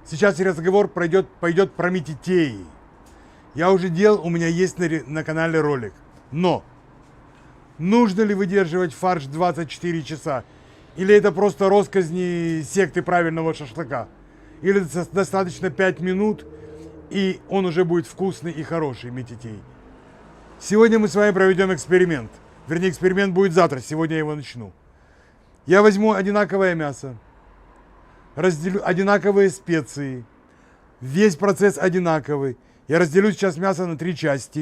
Сейчас разговор пойдет про метитеи. Я уже делал, у меня есть на канале ролик. Но нужно ли выдерживать фарш 24 часа? Или это просто росказни секты правильного шашлыка? Или достаточно 5 минут, и он уже будет вкусный и хороший метитей? Сегодня мы с вами проведем эксперимент. Вернее, эксперимент будет завтра, сегодня я его начну. Я возьму одинаковое мясо, разделю одинаковые специи, весь процесс одинаковый. Я разделю сейчас мясо на 3 части.